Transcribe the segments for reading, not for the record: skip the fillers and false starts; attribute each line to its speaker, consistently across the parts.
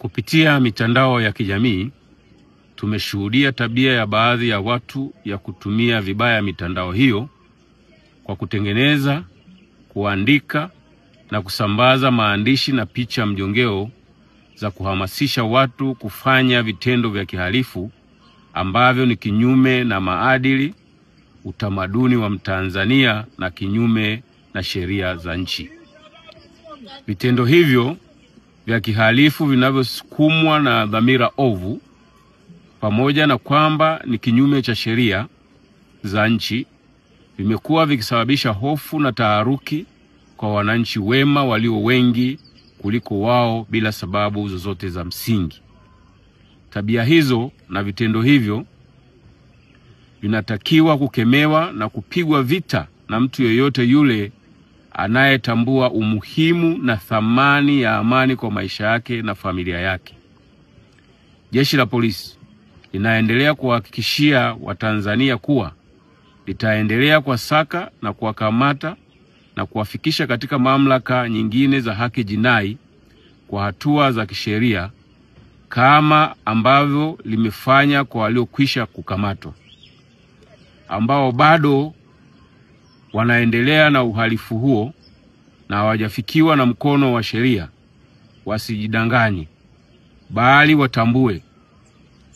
Speaker 1: Kupitia mitandao ya kijamii, tumeshuhudia tabia ya baadhi ya watu ya kutumia vibaya mitandao hiyo kwa kutengeneza, kuandika na kusambaza maandishi na picha mjongeo za kuhamasisha watu kufanya vitendo vya kihalifu ambavyo ni kinyume na maadili, utamaduni wa Mtanzania na kinyume na sheria za nchi. Vitendo hivyo vya kihalifu vinavyosukumwa na dhamira ovu, pamoja na kwamba ni kinyume cha sheria za nchi, vimekuwa vikisababisha hofu na taharuki kwa wananchi wema walio wengi kuliko wao bila sababu zozote za msingi. Tabia hizo na vitendo hivyo vinatakiwa kukemewa na kupigwa vita na mtu yeyote yule anayetambua umuhimu na thamani ya amani kwa maisha yake na familia yake. Jeshi la Polisi linaendelea kuhakikishia Watanzania kuwa litaendelea kuwasaka na kuwakamata na kuwafikisha katika mamlaka nyingine za haki jinai kwa hatua za kisheria kama ambavyo limefanya kwa waliokwisha kukamatwa, ambao bado wanaendelea na uhalifu huo na hawajafikiwa na mkono wa sheria. Wasijidanganye, bali watambue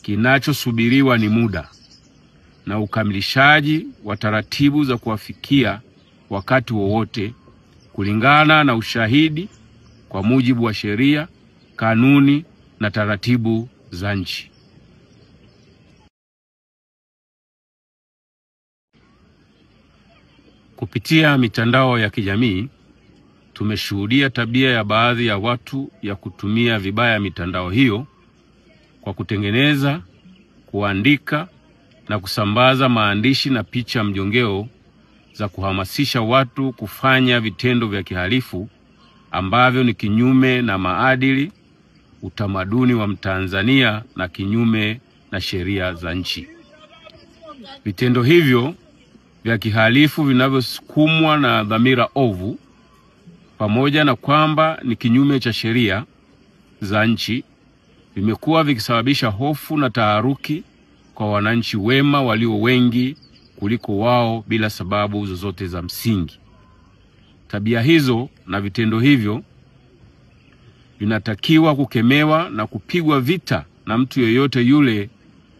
Speaker 1: kinachosubiriwa ni muda na ukamilishaji wa taratibu za kuwafikia wakati wowote kulingana na ushahidi kwa mujibu wa sheria, kanuni na taratibu za nchi. Kupitia mitandao ya kijamii, tumeshuhudia tabia ya baadhi ya watu ya kutumia vibaya mitandao hiyo kwa kutengeneza, kuandika na kusambaza maandishi na picha mjongeo za kuhamasisha watu kufanya vitendo vya kihalifu ambavyo ni kinyume na maadili, utamaduni wa Mtanzania na kinyume na sheria za nchi. Vitendo hivyo vya kihalifu vinavyosukumwa na dhamira ovu, pamoja na kwamba ni kinyume cha sheria za nchi, vimekuwa vikisababisha hofu na taharuki kwa wananchi wema walio wengi kuliko wao bila sababu zozote za msingi. Tabia hizo na vitendo hivyo vinatakiwa kukemewa na kupigwa vita na mtu yeyote yule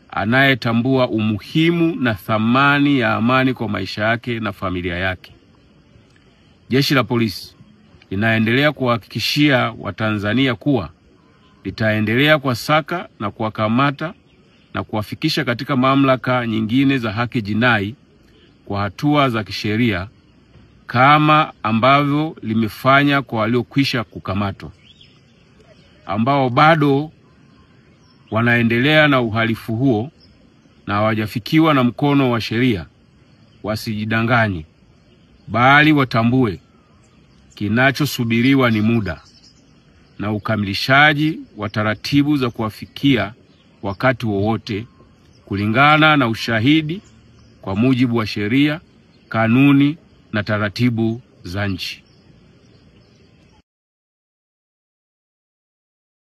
Speaker 1: anayetambua umuhimu na thamani ya amani kwa maisha yake na familia yake. Jeshi la Polisi linaendelea kuhakikishia Watanzania kuwa litaendelea kuwasaka na kuwakamata na kuwafikisha katika mamlaka nyingine za haki jinai kwa hatua za kisheria kama ambavyo limefanya kwa waliokwisha kukamatwa, ambao bado wanaendelea na uhalifu huo na hawajafikiwa na mkono wa sheria. Wasijidanganye, bali watambue kinachosubiriwa ni muda na ukamilishaji wa taratibu za kuwafikia wakati wowote kulingana na ushahidi kwa mujibu wa sheria, kanuni na taratibu za nchi.